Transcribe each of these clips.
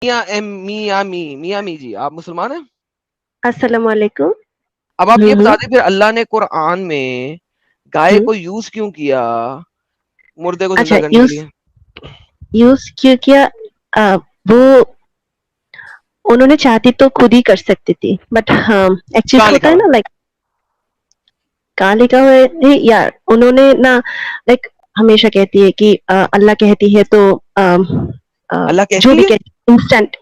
میاں جی آپ مسلمان ہیں؟ السلام علیکم. اب آپ یہ بتا دیں پھر اللہ نے قرآن میں گائے کو یوز کیوں کیا مردے کو زندہ اچھا کرنے کے لیے؟ یوز کیوں کیا؟ وہ انہوں نے چاہتی تو خود ہی کر سکتی تھی، بٹ ہاں ایک چیز کہاں ہوتا لکھا ہے ہوا نا، لائک کہاں لکھا ہوا ہے یا انہوں نے نا، لائک ہمیشہ کہتی ہے کہ اللہ کہتی ہے تو اللہ جو کہتی بھی ہے؟ کہتی انسٹنٹ،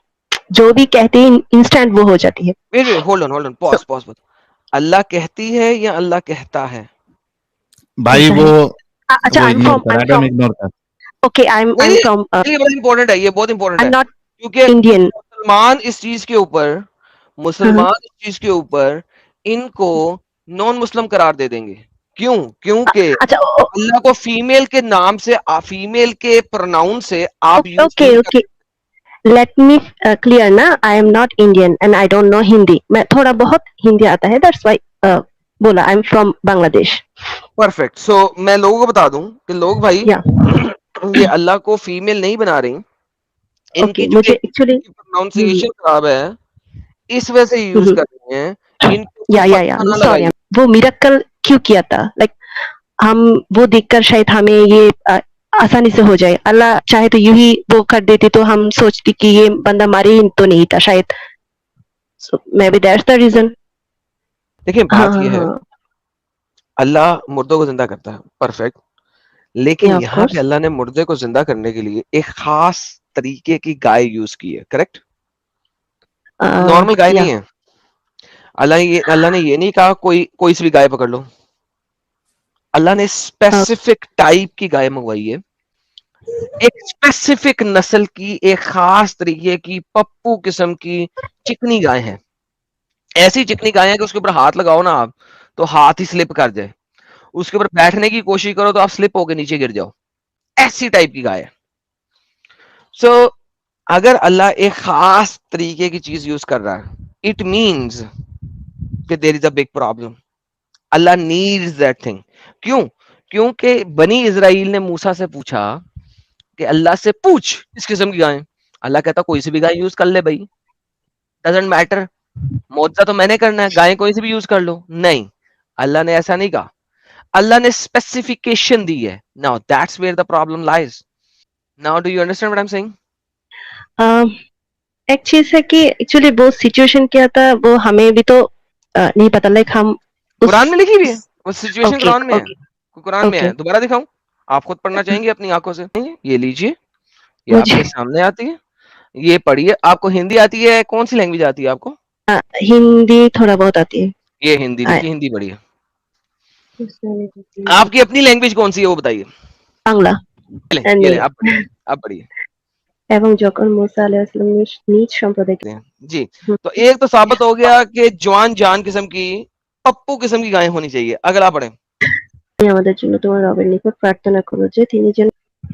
جو بھی کہتی ہے انسٹنٹ وہ ہو جاتی ہے. ویٹ ہولڈ آن So, پاز اللہ کہتی ہے یا اللہ کہتا ہے؟ بھائی کہتا وہ ہے. اچھا وہ آئی ایم اگنور فرام کر رہا ہے، اگنور کر. اوکے آئی نہیں ایم فرام یہ بہت امپورٹنٹ ہے، یہ بہت امپورٹنٹ آئی ہے ایم ناٹ کیونکہ انڈین. مسلمان اس چیز کے اوپر ان کو نان مسلم قرار دے دیں گے. کیوں؟ کیونکہ اچھا اللہ کو فیمیل کے نام سے، فیمیل کے پروناؤن سے آپ یوز اوکے نہیں اوکے کر. لیٹ می کلیئر نا، I am not Indian and I don't know Hindi. میں تھوڑا بہت ہندی آتا ہے، دیٹس وائی بولا آئی ایم فرام بنگلہ دیش. پرفیکٹ. سو میں لوگوں کو بتا دوں کہ لوگ بھائی یا یہ اللہ کو فیمیل نہیں بنا رہی، ان کی اوکے مجھے چونکہ ایکچولی پروناؤنسیشن خراب ہے اس وجہ سے یوز کر رہے ہیں. ان کے اوپر یا فتوا نہ سوری، لگائیے. وہ میریکل کیوں کیا تھا؟ لائک ہم وہ دیکھ کر شاید ہمیں یہ آسانی سے ہو جائے. اللہ چاہے تو یوں ہی وہ کر دیتی تو ہم سوچتی کہ یہ بندہ مارے ہی تو نہیں تھا شاید. Maybe that's the reason. دیکھیں ہاں بات ہاں یہ ہے، ہاں اللہ مردوں کو زندہ کرتا ہے، پرفیکٹ. یا لیکن آف یہاں پہ کورس. اللہ نے مردے کو زندہ کرنے کے لیے ایک خاص طریقے کی گائے یوز کی ہے. کریکٹ؟ نارمل گائے یا نہیں ہے. اللہ نے یہ نہیں کہا کوئی سی بھی گائے پکڑ لو. اللہ نے اسپیسیفک ٹائپ کی گائے منگوائی ہے، ایک اسپیسیفک نسل کی، ایک خاص طریقے کی پپو قسم کی چکنی گائے ہیں. ایسی چکنی گائے ہیں کہ اس کے اوپر ہاتھ لگاؤ نا آپ تو ہاتھ ہی سلپ کر جائے، اس کے اوپر بیٹھنے کی کوشش کرو تو آپ سلپ ہو کے نیچے گر جاؤ. ایسی ٹائپ کی گائے. سو اگر اللہ ایک خاص طریقے کی چیز یوز کر رہا ہے، اٹ مینز کہ there is a big problem. اللہ نیڈز دیٹ تھنگ. کیوں؟ کیونکہ بنی اسرائیل نے موسیٰ سے پوچھا کہ اللہ سے پوچھ اس قسم کی گائیں. اللہ کہتا کوئی سی بھی گائے یوز کر لے بھائی، ڈزنٹ میٹر. معجزہ تو میں نے کرنا ہے، گائیں کوئی سی بھی یوز کر لو. نہیں، اللہ نے ایسا نہیں کہا. اللہ نے اسپیسیفیکیشن دی ہے. Now that's where the problem lies. Now do you understand what I am saying? ایک چیز ہے کہ ایکچولی وہ سچویشن کیا تھا وہ ہمیں بھی تو نہیں پتا. لائک ہم اس قرآن میں لکھی ہوئی ہے وہ سچویشن، اوکے قرآن میں ہے. اوکے قرآن میں اوکے ہے، دوبارہ دکھاؤں؟ آپ خود پڑھنا چاہیں گے اپنی آنکھوں سے؟ یہ لیجئے، یہ آپ مجھے کے سامنے آتی ہے، یہ پڑھیے. آپ کو ہندی آتی ہے؟ کون سی لینگویج آتی ہے آپ کو؟ ہندی تھوڑا بہت آتی ہے. یہ ہندی لیجیے، ہندی پڑھیے. آپ کی اپنی لینگویج کون سی ہے وہ بتائیے. বাংলা. یہ لیں، آپ پڑھیے، آپ پڑھیے. এবং যখন موسیٰ علیہ السلام নিজ সম্প্রদায়কে جی تو ایک تو ثابت ہو گیا کہ جان قسم کی پپو قسم کی گائیں ہونی چاہیے. اگلا پڑھیں. আমাদের জন্য তোমার রবের নিকট প্রার্থনা করো যে তিনি যেন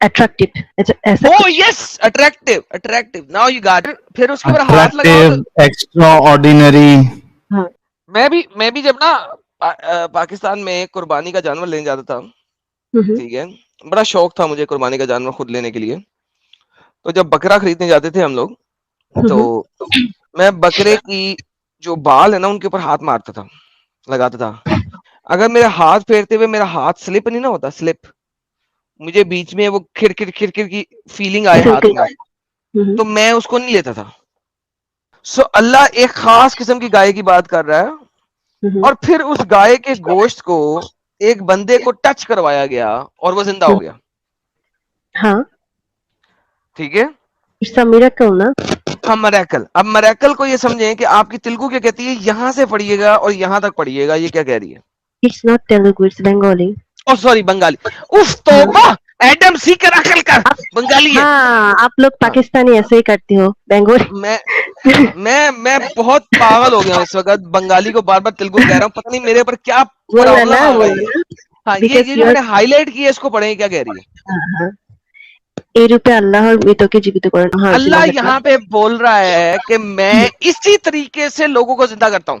اٹریکٹیو ایسا او کچھ. Yes, attractive, attractive. Now you got it. پھر اس کے اوپر ہاتھ لگاؤ اٹریکٹیو، تو ایکسٹرا آرڈینری. ہاں میں بھی جب نا پاکستان میں قربانی کا جانور لینے جاتا تھا، ٹھیک ہے، بڑا شوق تھا مجھے قربانی کا جانور خود لینے کے لیے. تو جب بکرا خریدنے جاتے تھے ہم لوگ تو میں بکرے کی جو بال ہے نا ان کے اوپر ہاتھ مارتا تھا، لگاتا تھا. اگر میرا ہاتھ پھیرتے ہوئے میرا ہاتھ سلپ نہیں نہ ہوتا، سلپ مجھے بیچ میں وہ کھر کی فیلنگ آئے ہاتھ میں تو میں اس کو نہیں لیتا تھا. سو اللہ ایک خاص قسم کی گائے کی بات کر رہا ہے، اور پھر اس گائے کے گوشت کو ایک بندے کو ٹچ کروایا گیا اور وہ زندہ ہو گیا. ہاں ٹھیک ہے، اٹس ا میریکل نا. ہم مریکل. اب مریکل کو یہ سمجھیں کہ آپ کی تلگو کیا کہتی ہے، یہاں سے پڑھیے گا اور یہاں تک پڑھیے گا. یہ کیا کہہ رہی ہے؟ It's not Telugu, it's Bengali. Oh sorry, Bengali. اف توبہ، ایڈم سیکر عقل کر، بنگالی ہے. ہاں آپ لوگ ہاں، پاکستانی ایسے ہی کرتے ہو. بنگالی میں میں بہت پاگل ہو گیا ہوں اس وقت. بنگالی کو بار بار تلگو کہہ رہا ہوں، پتہ نہیں میرے اوپر کیا بولنا نا پرابلم آ گئی ہے. بولنا ہاں، بیکاز یہ جو یو میں آر. نے ہائی لائٹ کی ہے اس کو پڑھیں. کیا کہہ رہی ہے؟ এই রূপে আল্লাহর মৃতকে জীবিত করেন. হ্যাঁ اللہ জিন্দাবাদ. یہاں پہ بول رہا ہے کہ میں اسی طریقے سے لوگوں کو زندہ کرتا ہوں.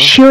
শিওর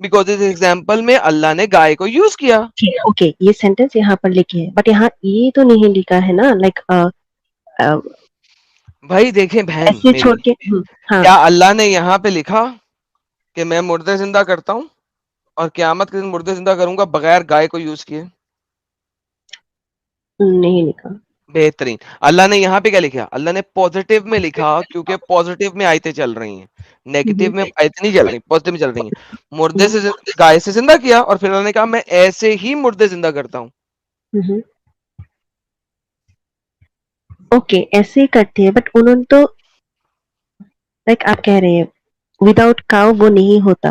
بیکاز اس ایگزامپل میں اللہ نے گائے کو یوز کیا. اوکے یہ سینٹینس یہاں پر لکھے ہے بٹ یہاں یہ تو نہیں لکھا ہے نا لائک بھائی دیکھیں بہن ایسے میری, چھوڑ کے ہاں کیا اللہ نے یہاں پہ لکھا کہ میں مردے زندہ کرتا ہوں اور قیامت کے دن مردے زندہ کروں گا بغیر گائے کو یوز کیے؟ نہیں لکھا. بہترین. اللہ نے یہاں پہ کیا لکھا؟ اللہ نے پوزیٹو میں لکھا کیونکہ پوزیٹو میں آیتیں چل رہی ہیں, نیگیٹو میں آیتیں نہیں چل رہی, پوزیٹو میں چل رہی ہیں. مردے سے گائے سے زندہ کیا اور پھر اللہ نے کہا میں ایسے ہی مردے زندہ کرتا ہوں. اوکے ایسے ہی کرتے ہیں بٹ انہوں نے تو لائک آپ کہہ رہے ہیں وداؤٹ کاؤ وہ نہیں ہوتا,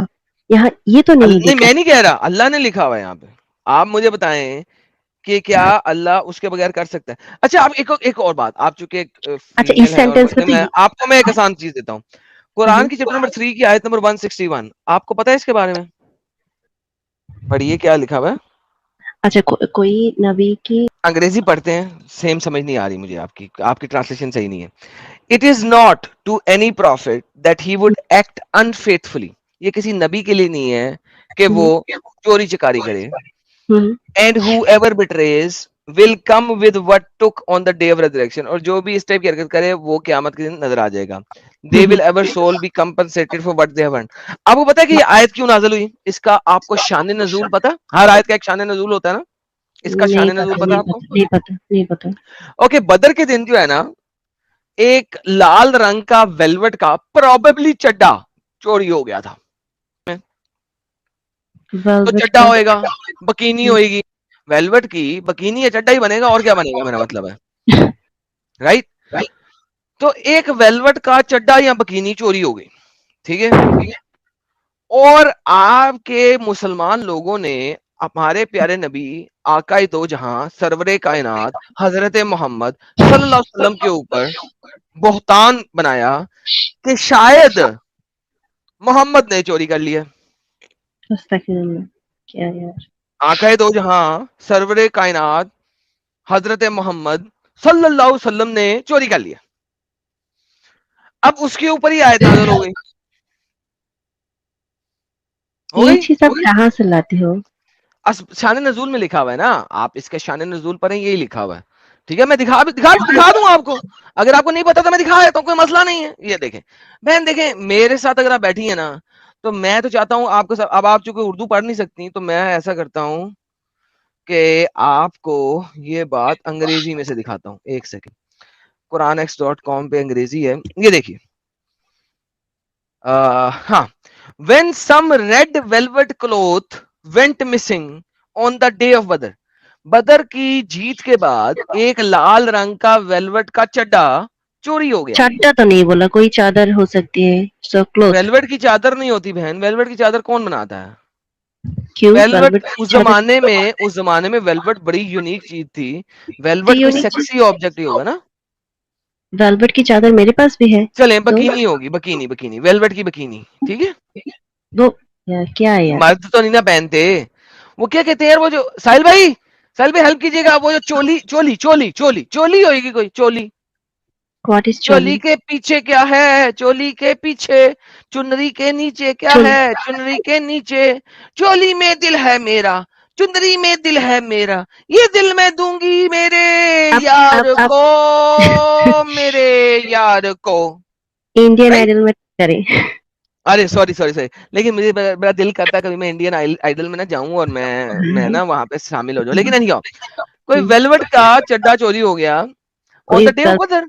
یہاں یہ تو نہیں نہیں لکھا. میں نہیں کہہ رہا, اللہ نے لکھا ہوا ہے یہاں پہ. آپ مجھے بتائیں کہ کیا اللہ اس کے بغیر کر سکتا ہے؟ اچھا آپ ایک اور بات, آپ چونکہ اچھا فیمیل اس ہیں اور سینٹینس میں تو میں آپ کو میں ایک آسان چیز دیتا ہوں. قرآن کی چیپٹر نمبر 3 کی آیت نمبر 161, آپ کو پتا ہے اس کے بارے میں؟ پڑھیے کیا لکھا ہوا ہے. اچھا کوئی نبی کی انگریزی پڑھتے ہیں, سیم سمجھ نہیں آ رہی مجھے, آپ کی ٹرانسلیشن صحیح نہیں ہے. It is not to any prophet that he would act unfaithfully, یہ کسی نبی کے لیے نہیں ہے کہ وہ چوری چکاری کرے. And whoever betrays will come with what took on the day of resurrection, اور جو بھی اس ٹائپ کی حرکت کرے وہ قیامت کے دن نظر آ جائے گا. They will ever soul be compensated for what they have earned. آپ کو پتا ہے کہ یہ آیت کیوں نازل ہوئی؟ اس کا آپ کو شان نزول پتا؟ ہر آیت کا ایک شان نزول ہوتا ہے نا, اس کا شان نزول پتا آپ کو؟ نہیں پتا. اوکے, بدر کے دن جو ہے نا ایک لال رنگ کا ویلوٹ کا پروبیبلی چڈا چوری ہو گیا تھا. تو چڈا ہوئے گا, بکینی ہوئے گی, ویلوٹ کی بکینی یا چڈا ہی بنے گا, اور کیا بنے گا میرا مطلب ہے, رائٹ. تو ایک ویلوٹ کا چڈا یا بکینی چوری ہو گئی, ٹھیک ہے, اور آپ کے مسلمان لوگوں نے ہمارے پیارے نبی آقا دو جہاں سرور کائنات حضرت محمد صلی اللہ علیہ وسلم کے اوپر بہتان بنایا کہ شاید محمد نے چوری کر لیا. کیا یار, آقا دو جہاں سرور کائنات حضرت محمد صلی اللہ علیہ وسلم نے چوری کر لیا. اب اس کے اوپر ہی آیت نازل ہو گئی. یہ چیز آپ کہاں سے لاتے ہو؟ شان نزول میں لکھا ہوا ہے نا, آپ اس کے شان نزول پر یہی لکھا ہوا ہے. ٹھیک ہے, میں دکھا دوں آپ کو, اگر آپ کو نہیں پتا تو میں دکھا دیتا ہوں, کوئی مسئلہ نہیں ہے. یہ دیکھیں بہن, دیکھیں میرے ساتھ اگر آپ بیٹھی ہیں نا تو میں تو چاہتا ہوں آپ کو, اب آپ چونکہ اردو پڑھ نہیں سکتی تو میں ایسا کرتا ہوں کہ آپ کو یہ بات انگریزی میں سے دکھاتا ہوں. ایک سیکنڈ, QuranX.com پہ انگریزی ہے, یہ دیکھیے. ہاں, when some red velvet cloth went missing on the day of Badr, بدر کی جیت کے بعد ایک لال رنگ کا ویلوٹ کا چڈا چوری ہو گیا. چادر تو نہیں بولا, کوئی چادر ہو سکتی ہے. سو کلوتھ. ویلوٹ کی چادر نہیں ہوتی بہن, ویلوٹ کی چادر کون بناتا ہے؟ کیوں ویلوٹ velvet اس چادر زمانے میں ویلوٹ بڑی یونیک چیز تھی. ویلوٹ کوئی سیکسی آبجیکٹ ہی ہوگا نا. ویلوٹ کی چادر میرے پاس بھی ہے. چلیں بکینی ہوگی, بکینی ویلوٹ کی بکینی, ٹھیک ہے. وہ کیا ہے یار, مرد تو نہیں نا پہنتے, وہ کیا کہتے ہیں وہ جو, ساحل بھائی ہیلپ کیجیے گا, وہ جو چولی ہوئے گی کوئی چولی, واٹ از چولی کے پیچھے کیا ہے, چولی کے پیچھے چنری کے نیچے کیا ہے, چنری کے نیچے چولی میں دل ہے میرا, چنری میں دل ہے میرا, یہ دل میں دوں گی میرے یار کو, میرے یار کو. انڈین آئیڈل میں کریں. ارے سوری, لیکن مجھے بڑا دل کرتا ہے کبھی میں انڈین آئیڈل میں نہ جاؤں اور میں نا وہاں پہ شامل ہو جاؤں, لیکن نہیں, کوئی ویلوٹ کا چڈا چوری ہو گیا on the day of Badr,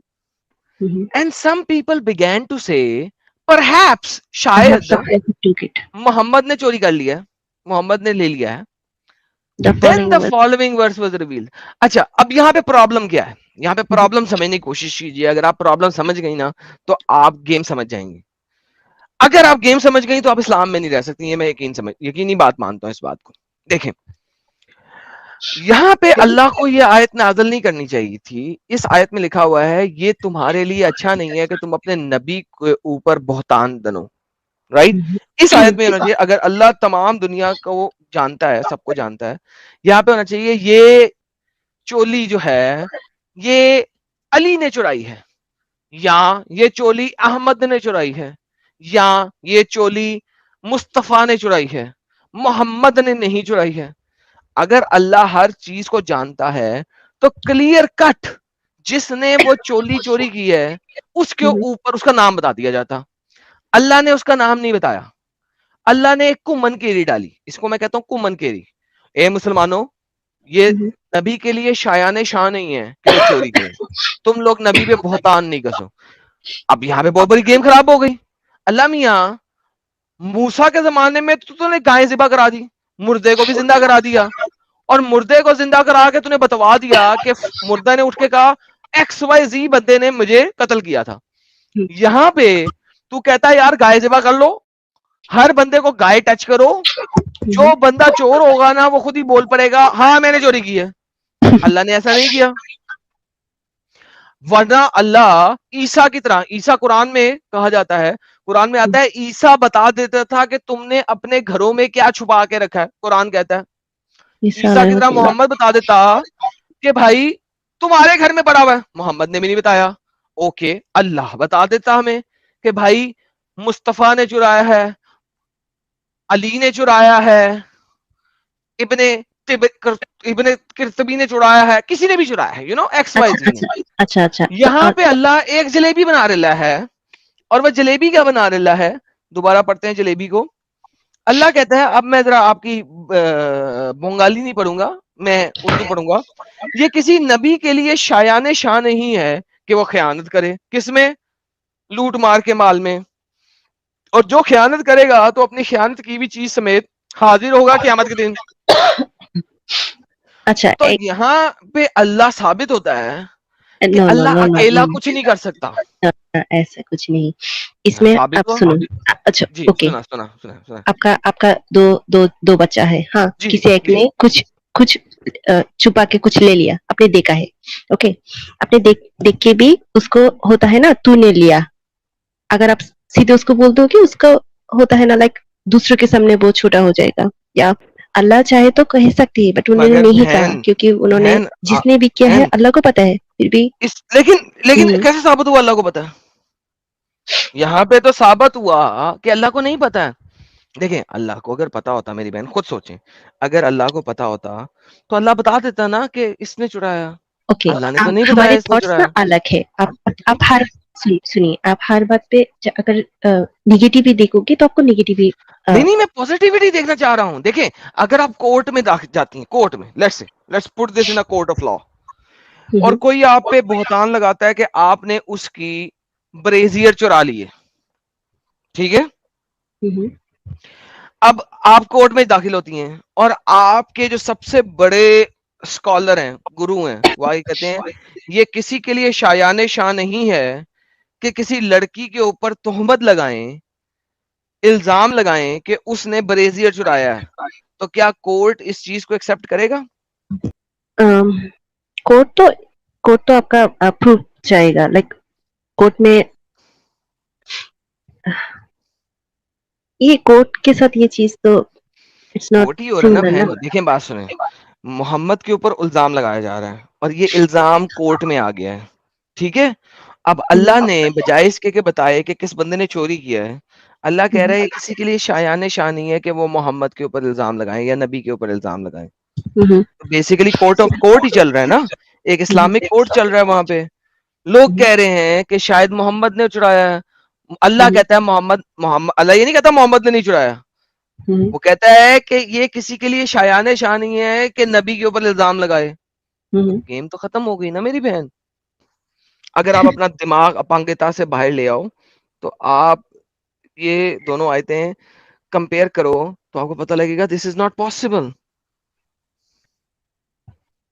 and some people began to say perhaps شاید محمد نے چوری کر لیا, محمد نے لے لیا ہے. Then the following verse was revealed. اچھا, اب یہاں پہ پرابلم کیا ہے؟ یہاں پہ پرابلم سمجھنے کی کوشش کیجیے. اگر آپ پرابلم سمجھ گئی نا تو آپ گیم سمجھ جائیں گے. اگر آپ گیم سمجھ گئی تو آپ اسلام میں نہیں رہ سکتی, یہ میں یقینی بات مانتا ہوں اس بات کو. دیکھیں یہاں پہ اللہ کو یہ آیت نازل نہیں کرنی چاہیے تھی. اس آیت میں لکھا ہوا ہے یہ تمہارے لیے اچھا نہیں ہے کہ تم اپنے نبی کے اوپر بہتان دنو, رائٹ. اس آیت میں ہونا چاہیے, اگر اللہ تمام دنیا کو جانتا ہے, سب کو جانتا ہے, یہاں پہ ہونا چاہیے یہ چولی جو ہے یہ علی نے چرائی ہے, یا یہ چولی احمد نے چرائی ہے, یا یہ چولی مصطفیٰ نے چرائی ہے. محمد نے نہیں چرائی ہے. اگر اللہ ہر چیز کو جانتا ہے تو کلیئر کٹ جس نے وہ چولی چوری کی ہے اس کے اوپر اس کا نام بتا دیا جاتا. اللہ نے اس کا نام نہیں بتایا. اللہ نے ایک کمن کیری ڈالی. اس کو میں کہتا ہوں کمن کیری. اے مسلمانوں, یہ نبی کے لیے شایان شان نہیں ہے کہ وہ چوری کرے. تم لوگ نبی پہ بہتان نہیں کسو. اب یہاں پہ بہت بڑی گیم خراب ہو گئی. اللہ میاں, موسیٰ کے زمانے میں تو نے گائے ذبح کرا دی, مردے کو بھی زندہ کرا دیا, اور مردے کو زندہ کرا کے تو نے بتوا دیا کہ مردہ نے اٹھ کے کہا ایکس وائی زی بندے نے مجھے قتل کیا تھا. یہاں پہ تو کہتا ہے یار گائے ذبح کر لو, ہر بندے کو گائے ٹچ کرو, جو بندہ چور ہوگا نا وہ خود ہی بول پڑے گا ہاں میں نے چوری کی ہے. اللہ نے ایسا نہیں کیا. ورنہ اللہ عیسیٰ کی طرح, عیسیٰ قرآن میں کہا جاتا ہے, قرآن میں آتا ہے عیسیٰ بتا دیتا تھا کہ تم نے اپنے گھروں میں کیا چھپا کے رکھا ہے. قرآن کہتا ہے عیسیٰ کی طرح محمد بتا دیتا کہ بھائی تمہارے گھر میں پڑا ہوا ہے. محمد نے بھی نہیں بتایا. اوکے, اللہ بتا دیتا ہمیں کہ بھائی مصطفیٰ نے چرایا ہے, علی نے چرایا ہے, ابن قرطبی نے چرایا ہے, کسی نے بھی چرایا ہے, you know X Y Z نے. اچھا اچھا. یہاں پہ اللہ ایک جلیبی بنا رہا ہے, اور وہ جلیبی کیا بنا رہا ہے, دوبارہ پڑھتے ہیں جلیبی کو. اللہ کہتا ہے, اب میں ذرا آپ کی بنگالی نہیں پڑھوں گا, میں اردو پڑھوں گا. یہ کسی نبی کے لیے شایان شان نہیں ہے کہ وہ خیانت کرے. کس میں؟ لوٹ مار کے مال میں. اور جو خیانت کرے گا تو اپنی خیانت کی بھی چیز سمیت حاضر ہوگا قیامت کے دن. اچھا, تو یہاں پہ اللہ ثابت ہوتا ہے کہ نو اللہ اکیلا کچھ نہیں کر سکتا. ایسا کچھ نہیں. اس میں ثابت آپ ہوا. سنو. اچھا جی اوکے, سنا. آپ کا دو بچہ ہے. ہاں, جی, کسی ایک جی. نے کچھ چھپا کے کچھ لے لیا, آپ نے دیکھا ہے. اوکے, آپ نے دیکھ کے بھی اس کو ہوتا ہے نا تو نے لیا. اگر آپ سیدھے اس کو بول دو کہ اس کا ہوتا ہے نا لائک دوسرے کے سامنے بہت چھوٹا ہو جائے گا. یا اللہ چاہے تو کہہ سکتی ہے, بٹ انہوں نے مگر نہیں کہا کیونکہ انہوں نے جس نے بھی کیا ہے اللہ کو پتا ہے. پھر بھی لیکن کیسے ثابت ہوا اللہ کو پتا ہے؟ یہاں پہ تو ثابت ہوا کہ اللہ کو نہیں پتا ہے. دیکھیں, اللہ کو اگر پتا ہوتا, میری بہن خود سوچیں, اگر اللہ کو پتا ہوتا تو اللہ بتا دیتا نا کہ اس نے چرایا. اوکے, اللہ نے تو نہیں بتایا ہمارے اس نے تھاٹس نا چرایا. الگ ہے. آپ ہر سنیے, آپ ہر بات پہ اگر نگیٹو بھی دیکھو گے تو آپ کو نگیٹو بھی. نہیں, میں پوزیٹیوٹی دیکھنا چاہ رہا ہوں. دیکھیں, اگر آپ کورٹ میں جاتی ہیں, کورٹ میں let's put this in court of law, اور کوئی آپ پہ بہتان لگاتا ہے کہ آپ نے اس کی بریزیئر چرا لی ہے, ٹھیک ہے. اب آپ کورٹ میں داخل ہوتی ہیں, اور آپ کے جو سب سے بڑے اسکالر ہیں, گرو ہیں, وہ کہتے ہیں یہ کسی کے لیے شایان شان نہیں ہے کہ کسی لڑکی کے اوپر تہمت لگائیں, الزام لگائیں کہ اس نے بریزیئر چرایا ہے. تو کیا کورٹ اس چیز کو ایکسپٹ کرے گا؟ کورٹ تو آپ کا پروف جائے گا, لائک کورٹ میں یہ کورٹ کے ساتھ یہ چیز تو کورٹ ہی ہو رہا ہے نا بہن. دیکھیں, بات سنیں, محمد کے اوپر الزام لگایا جا رہا ہے, اور یہ الزام کورٹ میں آ گیا ہے, ٹھیک ہے. اب اللہ نے بجائے اس کے بتائے کہ کس بندے نے چوری کیا ہے, اللہ کہہ رہا ہے کسی کے لیے شایان شان نہیں ہے کہ وہ محمد کے اوپر الزام لگائیں یا نبی کے اوپر الزام لگائیں. بیسیکلی کورٹ ہی چل رہا ہے نا, ایک اسلامک کورٹ چل رہا ہے. وہاں پہ لوگ کہہ رہے ہیں کہ شاید محمد نے چرایا ہے. اللہ کہتا ہے محمد اللہ یہ نہیں کہتا محمد نے نہیں چرایا. وہ کہتا ہے کہ یہ کسی کے لیے شایان شان نہیں ہے کہ نبی کے اوپر الزام لگائے. گیم تو ختم ہو گئی نا میری بہن. اگر آپ اپنا دماغ اپانگتا سے باہر لے آؤ تو آپ یہ دونوں آیتیں کمپیئر کرو تو آپ کو پتہ لگے گا دس از ناٹ پاسبل.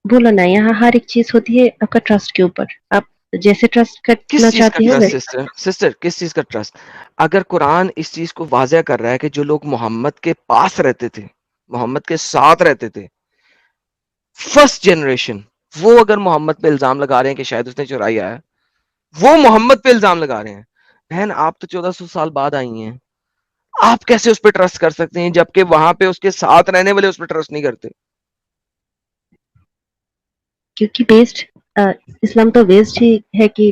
بولو نا, یہاں ہر ایک چیز ہوتی ہے آپ کا ٹرسٹ کے اوپر. آپ جیسے ٹرسٹ کرنا کس چیز کا چاہتے ہو ٹرسٹ سسٹر, کس چیز کا ٹرسٹ؟ اگر قرآن اس چیز کو واضح کر رہا ہے کہ جو لوگ محمد کے پاس رہتے تھے, محمد کے ساتھ رہتے تھے, فرسٹ جنریشن, وہ اگر محمد پہ الزام لگا رہے ہیں کہ شاید اس نے چرایا ہے, وہ محمد پہ الزام لگا رہے ہیں. بہن, آپ تو 1400 سال بعد آئی ہیں, آپ کیسے اس پہ ٹرسٹ کر سکتے ہیں جبکہ وہاں پہ اس کے ساتھ رہنے والے اس پہ ٹرسٹ نہیں کرتے؟ کیونکہ بیسڈ اسلام تو بیسڈ ہی ہے کہ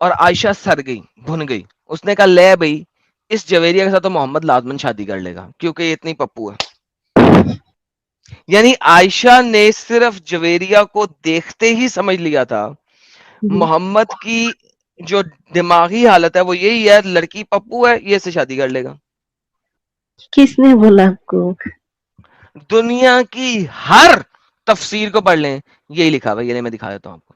اور عائشہ سر گئی, بھن گئی. اس نے کہا لے بھائی اس جویریہ کے ساتھ تو محمد لازمن شادی کر لے گا کیونکہ یہ اتنی پپو ہے. یعنی عائشہ نے صرف جویریہ کو دیکھتے ہی سمجھ لیا تھا محمد کی جو دماغی حالت ہے وہ یہی ہے, لڑکی پپو ہے, یہ سے شادی کر لے گا. کس نے بولا آپ کو؟ دنیا کی ہر تفسیر کو پڑھ لیں, یہی لکھا ہوا ہے. یہ میں دکھا دیتا ہوں آپ کو,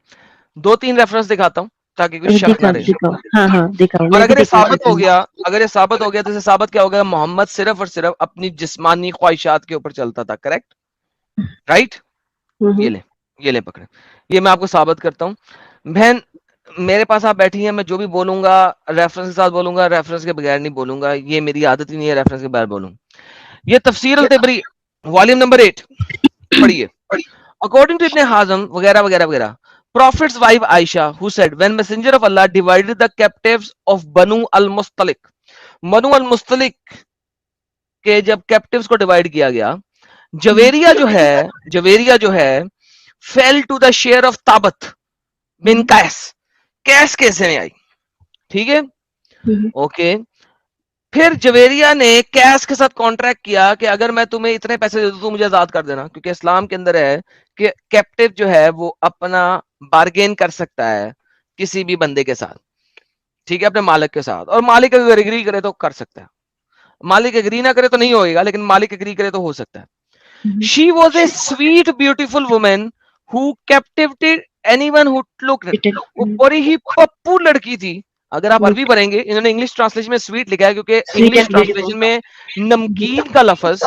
2-3 ریفرنس دکھاتا ہوں تاکہ کوئی شک نہ دکھاؤ رہے. دکھاؤ, ہاں ہاں دکھاؤ, اور میں بھی اگر یہ دیکھنا ثابت چاہتی ہو گیا, اگر یہ ثابت ہو گیا تو اسے ثابت کیا ہو گیا, محمد صرف اور صرف اپنی جسمانی خواہشات کے اوپر چلتا تھا. Correct, right. ہوں. یہ لیں پکڑے, یہ میں آپ کو ثابت کرتا ہوں. بہن میرے پاس آپ بیٹھی ہیں, میں جو بھی بولوں گا ریفرنس کے ساتھ بولوں گا, ریفرنس کے بغیر نہیں بولوں گا. یہ میری عادت ہی نہیں ہے ریفرنس کے بغیر بولوں. یہ تفسیر الطبری والیوم نمبر 8 پڑھیے. According to Ibn Hazm وغیرہ وغیرہ وغیرہ, Prophet's wife Aisha who said when messenger of Allah divided the captives of Banu al-Mustalik, Banu al-Mustalik کے جب captives کو ڈیوائڈ کیا گیا, جویریہ جو ہے fell to the share of Tabat bin Qais. قیس کیسے میں آئی, ٹھیک ہے اوکے. پھر جویریہ نے قیس کے ساتھ کانٹریکٹ کیا کہ اگر میں تمہیں اتنے پیسے دے دوں تو مجھے آزاد کر دینا, کیونکہ اسلام کے اندر ہے کہ کیپٹیو جو ہے وہ اپنا بارگین کر سکتا ہے کسی بھی بندے کے ساتھ, ٹھیک ہے, اپنے مالک کے ساتھ, اور مالک اگر ایگری کرے تو کر سکتا ہے. مالک ایگری نہ کرے تو نہیں ہوئے گا, لیکن مالک ایگری کرے تو ہو سکتا ہے. She was a sweet beautiful woman who captivated anyone who looked at her. وہ بڑی ہی پپو لڑکی تھی. اگر آپ عربی پڑھیں گے, انہوں نے انگلش ٹرانسلیشن میں سویٹ لکھا ہے کیونکہ انگلش ٹرانسلیشن میں نمکین کا لفظ,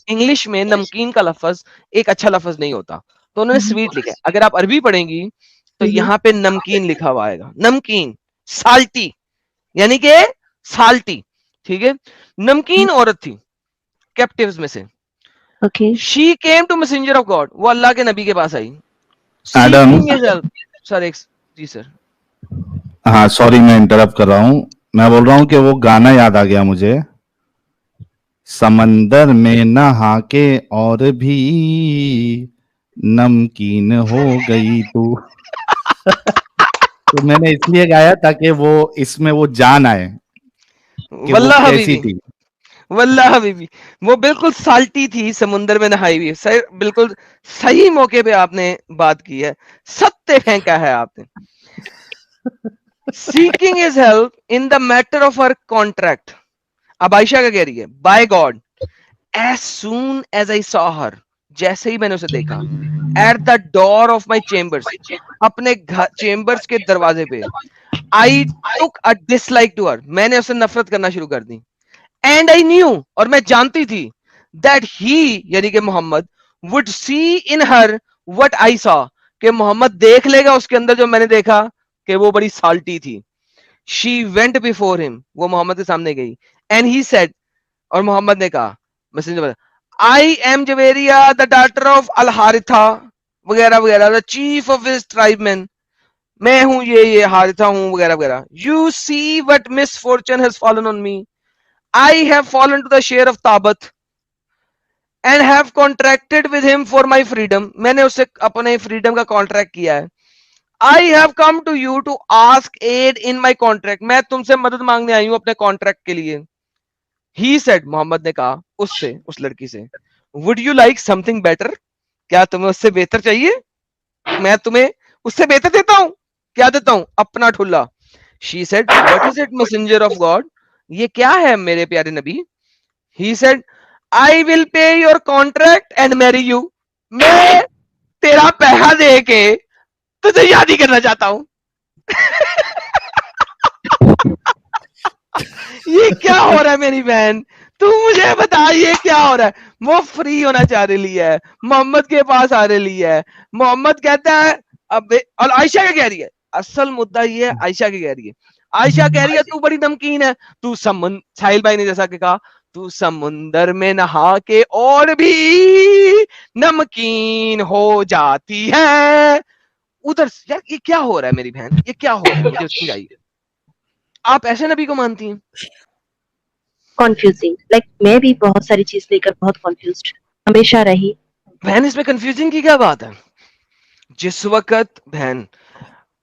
انگلش میں نمکین کا لفظ ایک اچھا لفظ نہیں ہوتا, تو انہوں نے سویٹ لکھا ہے. اگر آپ عربی پڑھیں گی تو یہاں پہ نمکین لکھا ہوا آئے گا, نمکین, سالٹی, یعنی کہ سالٹی, ٹھیک ہے. نمکین عورت تھی کیپٹیوز میں سے. She came to messenger of God, وہ اللہ کے نبی کے پاس آئی. ایڈم, سر ایک جی سر, ہاں سوری میں انٹرپٹ کر رہا ہوں. میں بول رہا ہوں کہ وہ گانا یاد آ گیا مجھے, سمندر میں نہا کے اور بھی نمکین ہو گئی تو میں نے اس لیے گایا تاکہ وہ اس میں وہ جان آئے کہ وہ واللہ کیسی حبیبی, تھی. واللہ حبیبی وہ بالکل سالٹی تھی, سمندر میں نہائی ہوئی. سر بالکل صحیح موقع پہ آپ نے بات کی ہے, ستیہ پھینکا ہے آپ نے. Seeking his help in the matter of her contract. اب عائشہ کا کہہ رہی ہے, by God, as soon as I saw her, جیسے ہی میں نے اسے دیکھا, at the door of my chambers, اپنے چیمبرز کے دروازے پہ, I took a dislike to her, میں نے اسے نفرت کرنا شروع کر دی. And I knew, اور میں جانتی تھی, that he, یعنی کہ محمد, would see in her what I saw, کہ محمد دیکھ لے گا اس کے اندر جو میں نے دیکھا کہ وہ بڑی سالٹی تھی. She went before him, وہ محمد کے سامنے گئی. And he said, اور محمد نے کہا, I am Javeria, the daughter of Al-Haritha, وغیرہ وغیرہ, the chief of his tribemen, میں ہوں یہ حارثہ ہوں وغیرہ وغیرہ. You see what misfortune has fallen on me. I have fallen to the share of Tabat and have contracted with him for my freedom. میں نے اسے اپنے فریڈم کا کانٹریکٹ کیا ہے. I have come to you to ask aid in my contract. میں تم سے مدد مانگنے آئی ہوں اپنے کانٹریکٹ کے لیے. He said, محمد نے کہا اس سے, اس لڑکی سے, would you like something better? کیا تمہیں اس سے بہتر چاہیے؟ میں تمہیں اس سے بہتر دیتا ہوں. کیا دیتا ہوں؟ اپنا ٹھلا. She said, what is it, messenger of God? یہ کیا ہے میرے پیارے نبی؟ He said, I will pay your contract and marry you. میں تیرا پیسہ دے کے تجھے شادی کرنا چاہتا ہوں. یہ کیا ہو رہا ہے میری بہن؟ تو مجھے بتا یہ کیا ہو رہا ہے؟ وہ فری ہونا چاہ رہی ہے, محمد کے پاس آ رہی ہے. محمد کہتا ہے اب, اور عائشہ کیا کہہ رہی ہے؟ اصل مدعا یہ ہے, عائشہ کی کہہ رہی ہے, عائشہ کہہ رہی ہے تو بڑی نمکین ہے, تو ساحل بھائی نے جیسا کہ کہا, تو سمندر میں نہا کے اور بھی نمکین ہو جاتی ہے. ادھر یار یہ کیا ہو رہا ہے میری بہن, یہ کیا ہو رہا ہے مجھے سمجھائیے. آپ ایسے نبی کو مانتی ہیں؟ کنفیوزنگ, لائک میں بھی بہت ساری چیز لے کر بہت کنفیوزڈ ہمیشہ رہی. بہن اس میں کنفیوزنگ کی کیا بات ہے؟ جس وقت بہن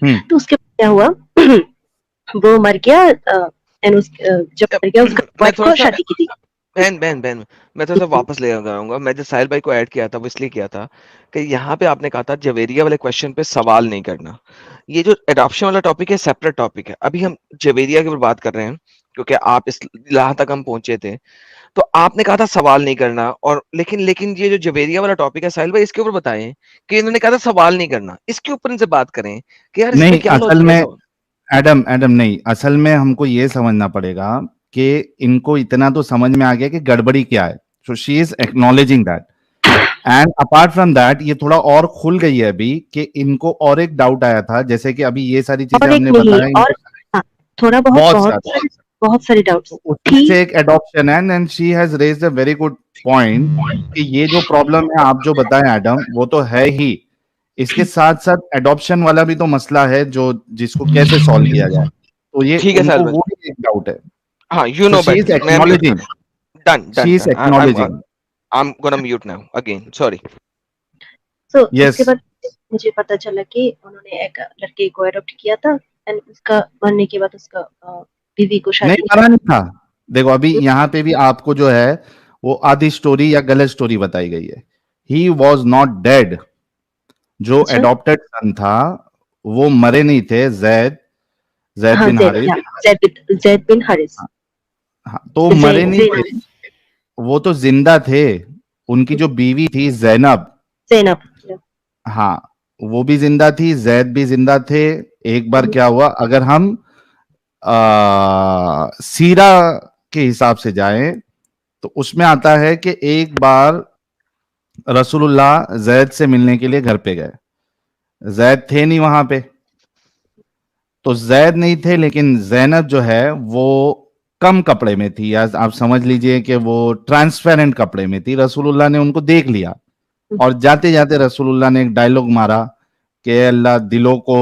تو اس کے بعد کیا ہوا وہ مر گیا جب مر گیا اس کا میں وائف تھوڑا کو سا شادی کی تھی. بہن میں تھوڑا سا واپس لے جاؤں گا. میں جو ساحل بھائی کو ایڈ کیا تھا وہ اس لیے کیا تھا کہ یہاں پہ آپ نے کہا تھا جویریہ والے کوشچن پہ سوال نہیں کرنا. یہ جو اڈاپشن والا ٹاپک ہے سیپریٹ ٹاپک ہے. ابھی ہم جویریہ کے اوپر بات کر رہے ہیں کیونکہ آپ اس یہاں تک ہم پہنچے تھے. تو آپ نے کہا تھا سوال نہیں کرنا, اور لیکن یہ جو جویریہ والا ٹاپک ہے ساحل بھائی اس کے اوپر بتائیں کہ انہوں نے کہا تھا سوال نہیں کرنا, اس کے اوپر ان سے بات کریں کہ یار اس میں نہیں کیا اصل لاجک ہے. میں ایڈم نہیں, اصل میں ہم کو یہ سمجھنا پڑے گا کہ ان کو اتنا تو سمجھ میں آ گیا کہ گڑبڑی کیا ہے. So she is acknowledging that, and apart from that یہ تھوڑا اور کھل گئی ہے ابھی کہ ان کو اور ایک ڈاؤٹ آیا تھا, جیسے کہ ابھی یہ ساری چیزیں اور ہم ایک نے نہیں بتایا اور ہاں, تھوڑا بہت ساری ڈاؤٹس اس میں سے ایک ایڈاپشن ہے, and she has raised a very good point کہ یہ جو پرابلم ہے آپ جو بتائیں ایڈم وہ تو ہے ہی, اس کے ساتھ ساتھ ایڈاپشن والا بھی تو مسئلہ ہے جو جس کو کیسے سالو کیا جائے. تو یہ ٹھیک ہے ان ساحل کو بھائی, وہ بھی ایک ڈاؤٹ ہے. ہاں you So know she is better. میں acknowledging. She is acknowledging. I'm gonna mute now again. Sorry. تو اس Yes. کے بعد مجھے پتا چلا کہ انہوں نے ایک لڑکے کو اڈاپٹ کیا تھا, اینڈ اس کا مرنے کے بعد اس کا بیوی کو نہیں شادی. مرا نہیں تھا. دیکھو ابھی یہاں پہ بھی آپ کو جو ہے وہ آدھی سٹوری یا غلط سٹوری بتائی گئی ہے. He was not dead. جو اچھا, ایڈاپٹڈ سن تھا وہ مرے نہیں تھے. زید ہاں بن حارث, زید بن حارث, ہاں, تو مرے نہیں تھے, وہ تو زندہ تھے. ان کی جو بیوی تھی زینب, ہاں وہ بھی زندہ تھی, زید بھی زندہ تھے. ایک بار کیا ہوا, اگر ہم سیرہ کے حساب سے جائیں تو اس میں آتا ہے کہ ایک بار رسول اللہ زید سے ملنے کے لیے گھر پہ گئے. زید تھے نہیں وہاں پہ, تو زید نہیں تھے, لیکن زینب جو ہے وہ کم کپڑے میں تھی, یا آپ سمجھ لیجئے کہ وہ ٹرانسپیرنٹ کپڑے میں تھی. رسول اللہ نے ان کو دیکھ لیا اور جاتے جاتے رسول اللہ نے ایک ڈائلوگ مارا کہ اے اللہ دلوں کو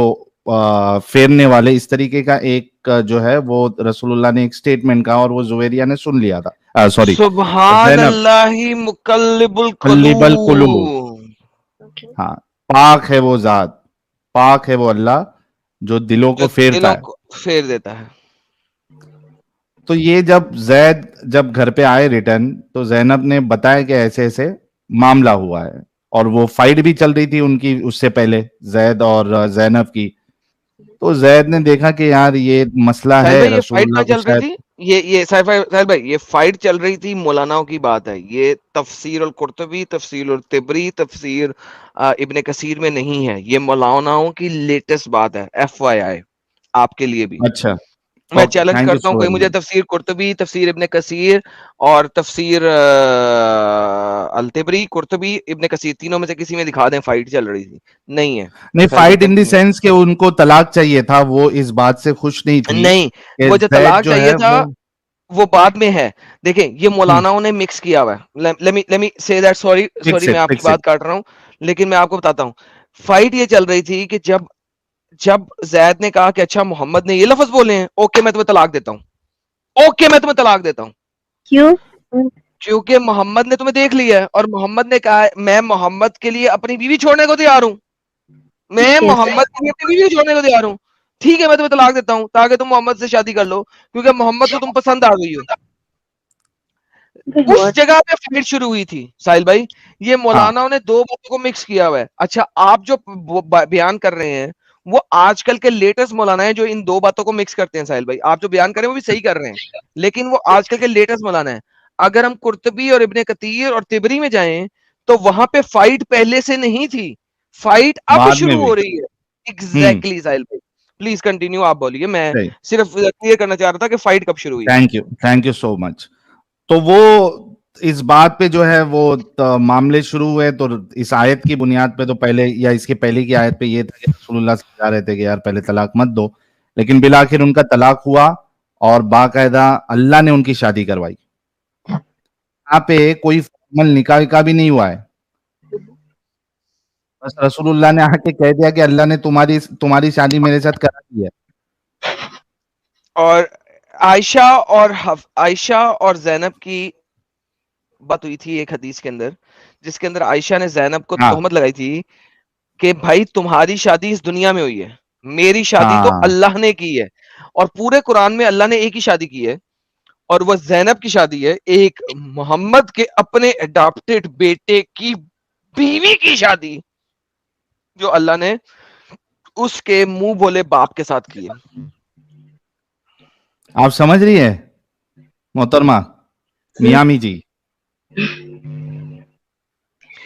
پھیرنے والے, اس طریقے کا ایک جو ہے وہ رسول اللہ نے ایک سٹیٹمنٹ کہا, اور وہ زویریہ نے سن لیا تھا. سوری, سبحان زینب, اللہ مقلب قلب القلوب. القلوب, ہاں, پاک ہے وہ ذات, پاک ہے وہ اللہ جو دلوں جو کو پھیرتا دلوں ہے. کو پھیر دیتا ہے. تو یہ جب گھر پہ آئے ریٹرن, تو زینب نے بتایا کہ ایسے ایسے معاملہ ہوا ہے, اور وہ فائٹ بھی چل رہی تھی ان کی اس سے پہلے, زید اور زینب کی. تو زید نے دیکھا کہ یار یہ مسئلہ ساحل ہے, بھائی یہ رسول فائٹ اللہ کہاں کو چل رہی شاید تھی, یہ ساحل بھائی یہ فائٹ چل رہی تھی مولاناؤں کی بات ہے. یہ تفسیر القرطبی, تفسیر الطبری, تفسیر ابن کثیر میں نہیں ہے. یہ مولاناؤں کی لیٹسٹ بات ہے, FYI آپ کے لیے بھی. اچھا, میں اوکے, چیلنج تھینک یو کرتا ہوں سو کوئی ویری مجھے مچ. تفسیر قرطبی, تفسیر ابن کثیر اور تفسیر الطبری, قرطبی, ابن کثیر, تینوں میں سے کسی میں دکھا دیں فائٹ چل رہی تھی. نہیں ہے. نہیں, ساحل بھائی fight in the continue. Sense کہ ان کو طلاق چاہیے تھا, وہ اس بات سے خوش نہیں تھی نہیں, کہ وہ جو زید طلاق جو چاہیے ہے تھا وہ بعد میں ہے. دیکھیں یہ ہم، مولاناؤں نے مکس کیا ہوا ہے. let me say that, sorry میں آپ کی fix it. بات کاٹ رہا ہوں, لیکن میں آپ کو بتاتا ہوں. فائٹ یہ چل رہی تھی کہ جب زید نے کہا کہ اچھا محمد نے یہ لفظ بولے ہیں, اوکے میں تمہیں طلاق دیتا ہوں, اوکے میں تمہیں طلاق دیتا ہوں, کیوں؟ کیونکہ محمد نے تمہیں دیکھ لیا ہے, اور محمد نے کہا میں محمد کے لیے اپنی بیوی چھوڑنے کو تیار ہوں, میں محمد کے لیے اپنی بیوی چھوڑنے کو تیار ہوں. ٹھیک ہے میں تمہیں طلاق دیتا ہوں تاکہ تم محمد سے شادی کر لو, کیونکہ محمد کو تم پسند آ گئی ہو. اس جگہ پہ فائٹ شروع ہوئی تھی ساحل بھائی. یہ ہاں, مولانا نے دو باتوں کو مکس کیا ہوا ہے. اچھا آپ جو بیان کر رہے ہیں وہ آج کل کے لیٹسٹ مولانا ہیں جو ان دو باتوں کو مکس کرتے ہیں. ساحل بھائی آپ جو بیان کر رہے ہیں وہ بھی صحیح کر رہے ہیں, لیکن وہ آج کل کے لیٹسٹ مولانا ہیں. اگر ہم قرطبی اور ابن کثیر اور طبری میں جائیں تو وہاں پہ فائٹ پہلے سے نہیں تھی, فائٹ اب بعد میں شروع بھی. ہو رہی ہے. ایگزیکٹلی ساحل بھائی, پلیز کنٹینیو, آپ بولیے. میں صحیح, صرف کلیئر کرنا چاہ رہا تھا کہ فائٹ کب شروع ہوئی. تھینک یو سو مچ. تو وہ اس بات پہ جو ہے وہ معاملے شروع ہوئے, تو اس آیت کی بنیاد پہ تو پہلے, یا اس کے پہلے کی آیت پہ یہ تھا کہ رسول اللہ سمجھا رہے تھے کہ یار پہلے طلاق مت دو, لیکن بالآخر ان کا طلاق ہوا اور باقاعدہ اللہ نے ان کی شادی کروائی. یہاں پہ کوئی فارمل نکاح کا بھی نہیں ہوا ہے, بس رسول اللہ نے آ کے کہہ دیا کہ اللہ نے تمہاری شادی میرے ساتھ کرا دی ہے. اور عائشہ اور زینب کی بات ہوئی تھی ایک حدیث کے اندر, جس کے اندر عائشہ نے زینب کو ہاں, تہمت لگائی تھی کہ بھائی تمہاری شادی اس دنیا میں ہوئی ہے, میری شادی تو ہاں اللہ نے کی ہے, اور پورے قرآن میں اللہ نے ایک ہی شادی کی ہے, اور وہ زینب کی شادی ہے, ایک محمد کے اپنے اڈاپٹڈ بیٹے کی بیوی کی شادی جو اللہ نے اس کے منہ بولے باپ کے ساتھ کی ہے. آپ سمجھ رہی ہے محترمہ میامی جی؟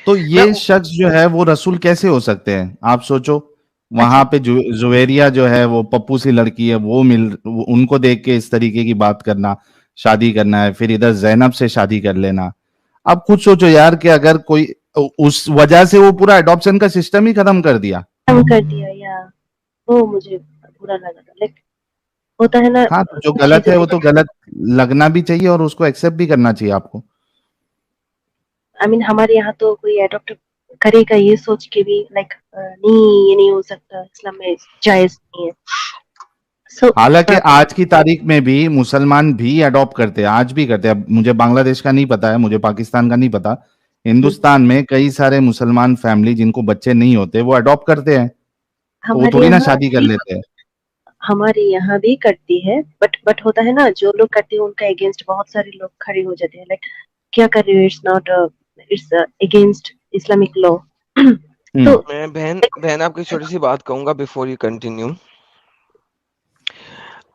تو میں یہ شخص جو ہے وہ رسول کیسے ہو سکتے ہیں؟ آپ سوچو, وہاں پہ زویریہ جو ہے وہ پپو سی لڑکی ہے, وہ ان کو دیکھ کے اس طریقے کی بات کرنا, شادی کرنا ہے, پھر ادھر زینب سے شادی کر لینا. اب خود سوچو یار کہ اگر کوئی اس وجہ سے وہ پورا اڈاپشن کا سسٹم ہی ختم کر دیا. کر دیا, یا وہ مجھے برا لگا تھا. لائک ہوتا ہے نا ہاں, تو جو کچھ غلط چیزیں ہے وہ تو غلط لگنا بھی چاہیے اور اس کو ایکسپٹ بھی کرنا چاہیے آپ کو. آئی مین ہمارے یہاں تو کوئی اڈاپٹ کرے گا یہ سوچ کے بھی لائک نہیں یہ نہیں ہو سکتا, اسلام میں جائز نہیں ہے. سو حالانکہ آج کی تاریخ میں بھی مسلمان بھی اڈاپٹ کرتے ہیں, آج بھی کرتے ہیں. اب مجھے بنگلہ دیش کا نہیں پتا ہے, مجھے پاکستان کا نہیں پتا. ہندوستان میں کئی سارے مسلمان فیملی جن کو بچے نہیں ہوتے وہ اڈاپٹ کرتے ہیں, تو وہ ہمارے تھوڑی نا یہاں شادی کر لیتے ہیں. ہمارے یہاں بھی کرتی ہے, بٹ ہوتا ہے نا جو لوگ کرتے ہیں ان کا اگینسٹ بہت سارے لوگ کھڑے ہو جاتے ہیں. لائک کیا کر رہے ہو, it's not, it's against Islamic law. ہوں, تو میں بہن آپ کو چھوٹی سی بات کہوں گا بیفور یو کنٹینیو.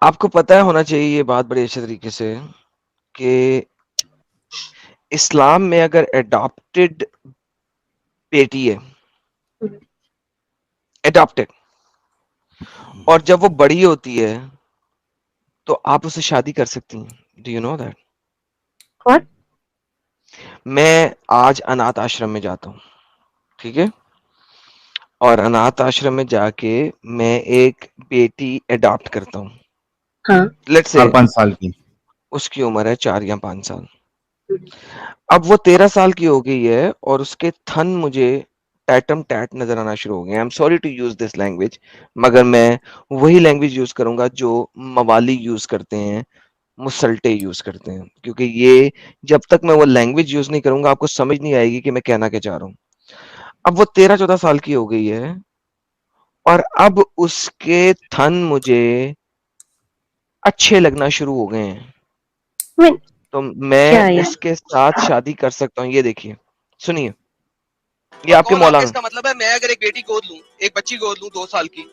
آپ کو پتہ ہونا چاہیے یہ بات بڑے اچھے طریقے سے کہ اسلام میں اگر اڈاپٹڈ بیٹی ہے, اڈاپٹڈ, اور جب وہ بڑی ہوتی ہے تو آپ اسے شادی کر سکتی ہیں. Do you know that? What? میں آج انات آشرم میں جاتا ہوں, ٹھیک ہے, اور انات آشرم میں جا کے میں ایک بیٹی اڈاپٹ کرتا ہوں. ہاں, لیٹ سے 4-5 سال کی. اس کی عمر ہے 4 یا 5 سال. اب وہ 13 سال کی ہو گئی ہے اور اس کے تھن مجھے ٹیٹم ٹیٹ نظر آنا شروع ہو گئے. I'm sorry to use this language, مگر میں وہی لینگویج یوز کروں گا جو موالی یوز کرتے ہیں, مسلٹے یوز کرتے ہیں, کیونکہ یہ جب تک میں وہ لینگویج یوز نہیں کروں گا آپ کو سمجھ نہیں آئے گی کہ میں کہنا کیا چاہ رہا ہوں. اب وہ 13-14 سال کی ہو گئی ہے اور اب اس کے تھن مجھے اچھے لگنا شروع ہو گئے ہیں, تو میں کیا اس کے ساتھ شادی کر سکتا ہوں. یہ دیکھیے, سنیے, یہ آپ کے مولانا. اس کا مطلب ہے میں اگر ایک بیٹی گود لوں, ایک بچی گود لوں 2 سال کی,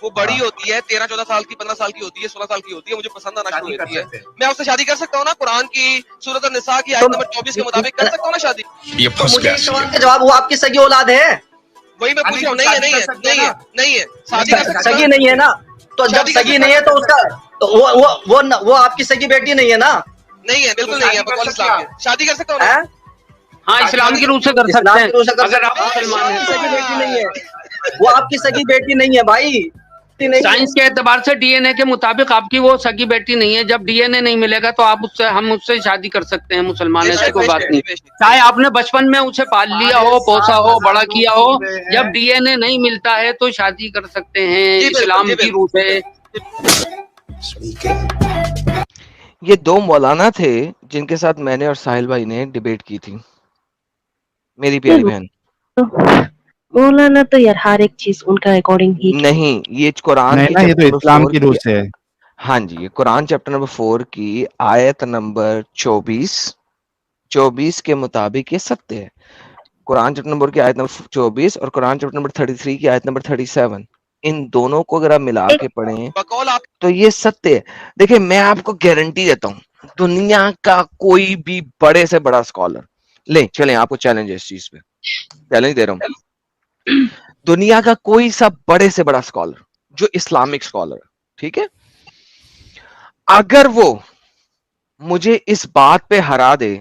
وہ بڑی ہوتی ہے 13-14 سال کی, 15 سال کی ہوتی ہے, 16 سال کی ہوتی ہے, مجھے پسند آنا شروع ہوتی ہے, میں اس سے شادی کر سکتا ہوں نا. قرآن کی سورۃ النساء کی آیت نمبر 24 کے مطابق کر سکتا ہوں نا شادی. یہ پھنس گیا. سوال کا جواب, وہ آپ کی سگی اولاد ہے؟ وہی میں پوچھ رہا ہوں. نہیں ہے شادی کر سکتا سگی نہیں ہے نا, تو جب سگی نہیں ہے تو اس کا تو وہ آپ کی سگی بیٹی نہیں ہے نا. نہیں ہے, بالکل نہیں ہے. بقول اسلام کے شادی کر سکتا ہوں نا. ہاں, اسلام کی روح سے کر سکتے ہیں اگر آپ مسلمان ہیں. سگی بیٹی نہیں ہے, وہ آپ کی سگی بیٹی نہیں ہے بھائی. سائنس کے اعتبار سے ڈی این اے کے مطابق آپ کی وہ سگی بیٹی نہیں ہے. جب ڈی این اے نہیں ملے گا تو آپ اس سے, ہم اس سے شادی کر سکتے ہیں. مسلمان ایسی کوئی بات نہیں. چاہے آپ نے بچپن میں اسے پال لیا ہو, پوسا ہو, بڑا کیا ہو, جب ڈی این اے نہیں ملتا ہے تو شادی کر سکتے ہیں اسلام کی روح سے. یہ 2 مولانا تھے جن کے ساتھ میں نے اور ساحل بھائی نے ڈیبیٹ کی تھی, میری پیاری بہن. مولانا تو یار ہر ایک چیز ان کا اکارڈنگ ہی نہیں, یہ قرآن نہیں کی نا, یہ چیپٹر تو نمبر اسلام 4 کی روح سے ہے. ہاں جی, یہ قرآن چیپٹر نمبر 4 کی آیت نمبر 24 کے مطابق یہ ستیہ ہے. قرآن چیپٹر نمبر کی آیت نمبر 24 اور قرآن چیپٹر نمبر 33 کی آیت نمبر 37, ان دونوں کو اگر آپ ملا کے پڑھیں تو یہ ستیہ ہے. دیکھیں, میں آپ کو گارنٹی دیتا ہوں, دنیا کا کوئی بھی بڑے سے بڑا اسکالر, لیں چلیں آپ کو چیلنج ہے اس چیز پہ, چیلنج دے رہا ہوں. دنیا کا کوئی سا بڑے سے بڑا اسکالر جو اسلامک اسکالر, ٹھیک ہے, اگر وہ مجھے اس بات پہ ہرا دے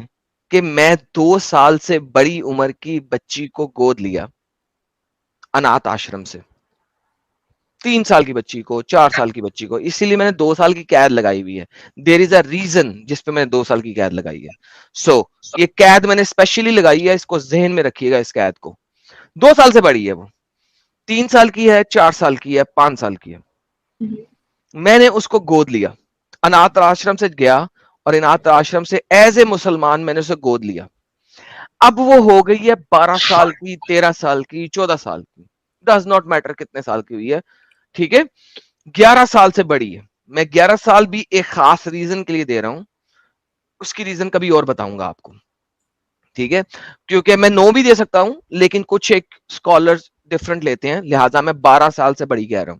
کہ میں 2 سال سے بڑی عمر کی بچی کو گود لیا انات آشرم سے, 3 سال کی بچی کو, 4 سال کی بچی کو, اسی لیے میں نے 2 سال کی قید لگائی ہوئی ہے. دیر از اے ریزن جس پہ میں نے 2 سال کی قید لگائی ہے. سو یہ قید میں نے اسپیشلی لگائی ہے, اس کو ذہن میں رکھیے گا. اس قید کو 2 سال سے بڑی ہے, وہ 3 سال کی ہے, 4 سال کی ہے, 5 سال کی ہے. میں نے اس کو گود لیا, انات آشرم سے گیا اور انات آشرم سے ایز اے مسلمان میں نے اسے گود لیا. اب وہ ہو گئی ہے 12 سال کی, 13 سال کی, 14 سال کی, ڈز ناٹ میٹر کتنے سال کی ہوئی ہے, ٹھیک ہے, 11 سال سے بڑی ہے. میں 11 سال بھی ایک خاص ریزن کے لیے دے رہا ہوں, اس کی ریزن کبھی اور بتاؤں گا آپ کو, ٹھیک ہے, کیونکہ میں 9 بھی دے سکتا ہوں لیکن کچھ ایک اسکالر ڈفرنٹ لیتے ہیں, لہٰذا میں 12 سال سے بڑی کہہ رہا ہوں.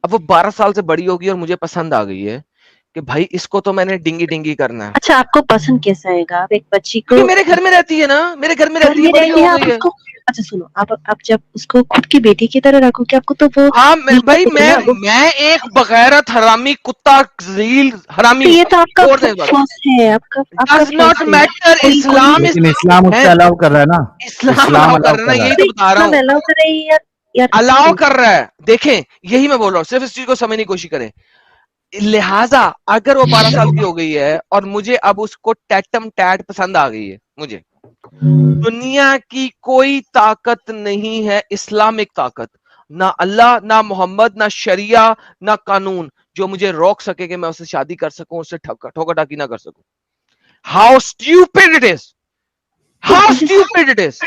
اب وہ 12 سال سے بڑی ہوگی اور مجھے پسند آ گئی ہے کہ بھائی اس کو تو میں نے ڈنگی ڈنگی کرنا ہے. اچھا آپ کو پسند کیسا آئے گا؟ آپ ایک بچی کو کیونکہ میرے گھر میں رہتی ہے نا, میرے گھر میں گھر رہتی ہے, میں بڑی رہتی ہو ہے، آپ گئی اس ہے. کو اچھا سنو، آپ جب اس کو خود کی بیٹی کی طرح رکھو گے، آپ کو تو وہ ہاں بھائی نا، وہ میں ایک بغیرت حرامی کتا ذلیل حرامی تو ہوں. یہ تو آپ کا چھوڑ دیں اس بات کو. فرض ہے، آپ کا Does not فرض ہے. matter. کوئی اسلام لیکن اسلام اس ہے, سے الاؤ کر رہا ہے نا، اسلام اسلام الاؤ کر الاؤ رہا ہے نا, کر رہا یہی ہے. تو بتا رہا ہوں. allow کر رہی ہے یا الاؤ کر رہا ہے, دیکھیں یہی میں بول رہا ہوں, صرف اس چیز کو سمجھنے کی کوشش کریں. لہٰذا اگر وہ 12 سال کی ہو گئی ہے اور مجھے اب اس کو ٹیٹم ٹیٹ پسند آ گئی ہے, مجھے دنیا کی کوئی طاقت نہیں ہے, اسلامک طاقت, نہ اللہ, نہ محمد, نہ شریعہ, نہ قانون, جو مجھے روک سکے کہ میں اس سے شادی کر سکوں, اس سے ٹھوکا ٹاکی نہ کر سکوں. How stupid it is! How stupid it is!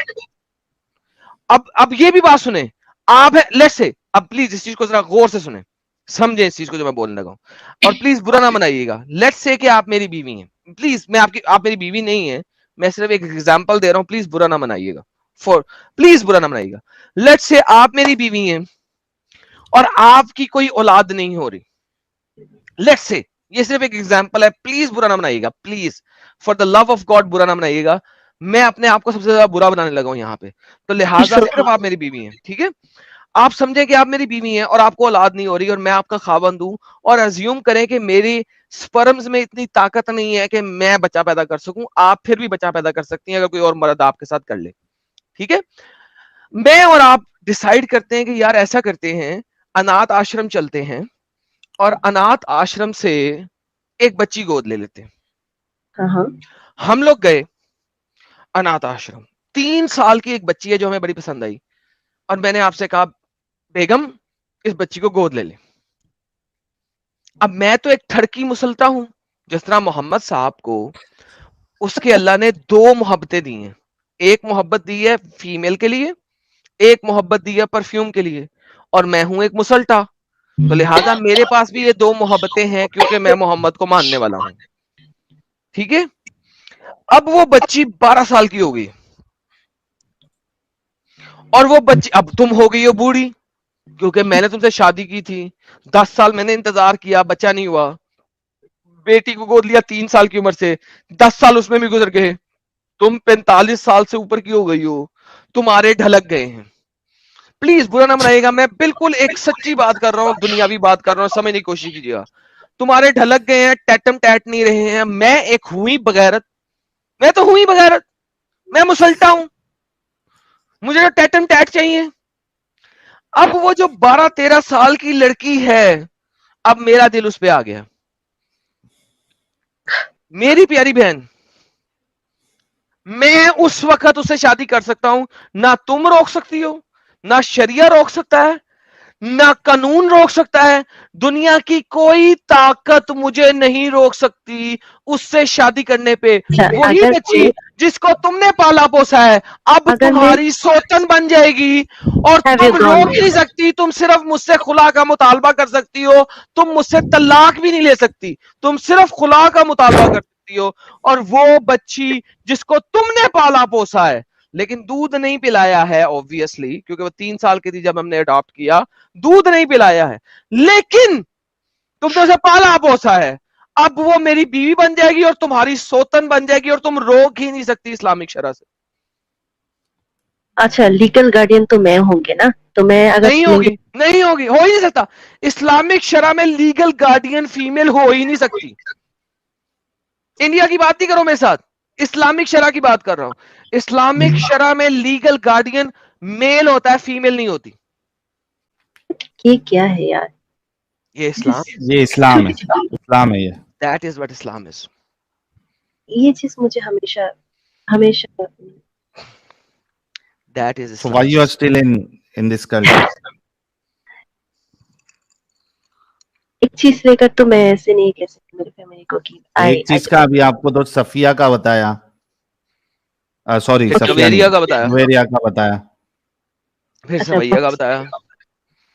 اب یہ بھی بات سنیں آپ, لیٹس سے, اب پلیز اس چیز کو ذرا غور سے سنیں, سمجھیں اس چیز کو جو میں بولنے لگا ہوں, اور پلیز برا نہ منائیے گا. لیٹس سے کہ آپ میری بیوی ہیں, پلیز میں آپ میری بیوی نہیں ہیں, میں صرف ایک ایگزامپل دے رہا ہوں, پلیز برا نہ منائیے گا, پلیز برا نہ منائیے گا. لیٹس سے آپ میری بیوی ہیں اور آپ کی کوئی اولاد نہیں ہو رہی. لیٹس سے, یہ صرف ایک ایگزامپل ہے, پلیز برا نہ منائیے گا, please for the love of God برا نہ منائیے گا. میں اپنے آپ کو سب سے زیادہ برا بنانے لگا ہوں یہاں پہ, تو لہٰذا صرف آپ میری بیوی ہیں, ٹھیک ہے, آپ سمجھیں کہ آپ میری بیوی ہیں اور آپ کو اولاد نہیں ہو رہی اور میں آپ کا خاوند ہوں, اور ازیوم کریں کہ میری سپرمز میں اتنی طاقت نہیں ہے کہ میں بچہ پیدا کر سکوں, آپ پھر بھی بچہ پیدا کر سکتی ہیں اگر کوئی اور مرد آپ کے ساتھ کر لے, ٹھیک ہے. میں اور آپ ڈیسائیڈ کرتے ہیں کہ یار ایسا کرتے ہیں, انات آشرم چلتے ہیں اور انات آشرم سے ایک بچی گود لے لیتے ہیں. ہاں ہم لوگ گئے انات آشرم, 3 سال کی ایک بچی ہے جو ہمیں بڑی پسند آئی, اور میں نے آپ سے کہا بیگم اس بچی کو گود لے لے. اب میں تو ایک تھڑکی مسلتا ہوں, جس طرح محمد صاحب کو اس کے اللہ نے 2 محبتیں دی ہیں, ایک محبت دی ہے فیمیل کے لیے, ایک محبت دی ہے پرفیوم کے لیے, اور میں ہوں ایک مسلٹا, تو لہٰذا میرے پاس بھی یہ 2 محبتیں ہیں کیونکہ میں محمد کو ماننے والا ہوں, ٹھیک ہے. اب وہ بچی 12 سال کی ہو گئی, اور وہ بچی, اب تم ہو گئی ہو بوڑھی کیونکہ میں نے تم سے شادی کی تھی, 10 سال میں نے انتظار کیا, بچہ نہیں ہوا, بیٹی کو گود لیا 3 سال کی عمر سے, 10 سال اس میں بھی گزر گئے, تم 45 سال سے اوپر کی ہو گئی ہو, تمہارے ڈھلک گئے ہیں. پلیز برا نہ منائیے گا, میں بالکل ایک سچی بات کر رہا ہوں, دنیاوی بات کر رہا ہوں, سمجھنے کی کوشش کیجیے گا. تمہارے ڈھلک گئے ہیں, ٹیٹم ٹیٹ نہیں رہے ہیں, میں ایک ہوئی بغیرت, میں تو ہوئی بغیرت, میں مسلٹا ہوں, مجھے تو ٹیٹم ٹیٹ چاہیے. اب وہ جو 12-13 سال کی لڑکی ہے, اب میرا دل اس پہ آ گیا. میری پیاری بہن, میں اس وقت اس سے شادی کر سکتا ہوں, نہ تم روک سکتی ہو, نہ شریعہ روک سکتا ہے, نہ قانون روک سکتا ہے, دنیا کی کوئی طاقت مجھے نہیں روک سکتی اس سے شادی کرنے پہ. وہی اگر بچی جس کو تم نے پالا پوسا ہے اب اگر میں تمہاری سوتن بن جائے گی, اور have you تم gone روک نہیں سکتی, تم صرف مجھ سے خلا کا مطالبہ کر سکتی ہو, تم مجھ سے طلاق بھی نہیں لے سکتی, تم صرف خلا کا مطالبہ کر سکتی ہو. اور وہ بچی جس کو تم نے پالا پوسا ہے, لیکن دودھ نہیں پلایا ہے obviously کیونکہ وہ 3 سال کی تھی جب ہم نے اڈاپٹ کیا, دودھ نہیں پلایا ہے, لیکن تم نے اسے پالا پوسا ہے, اب وہ میری بیوی بن جائے گی اور تمہاری سوتن بن جائے گی, اور تم روک ہی نہیں سکتی اسلامک شرع سے. اچھا لیگل گارڈین تو میں ہوں گے نا, تو میں اگر نہیں ہوگی, نہیں ہوگی, ہو ہی نہیں سکتا. اسلامک شرع میں لیگل گارڈین فیمیل ہو ہی نہیں سکتی. انڈیا کی بات نہیں کرو میرے ساتھ, اسلامک شرع کی بات کر رہا ہوں. اسلامک شرع میں لیگل گارڈین میل ہوتا ہے, فیمیل نہیں ہوتی. یہ کیا ہے یار, یہ اسلام, یہ اسلام ہے, اسلام ہے یہ. that is what Islam is. یہ چیز مجھے ہمیشہ ہمیشہ That is So Islam. why you are still in this culture? ایک چیز لے کر تو میں ایسے نہیں کہہ سکتی میری فیملی کو کہ ایک چیز کا ابھی آپ کو تو صفیہ کا بتایا, سوری پھر صفیہ جویریہ نہیں, کا بتایا, جویریہ کا بتایا, پھر اچھا سمیہ کا بتایا.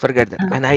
forget that. And I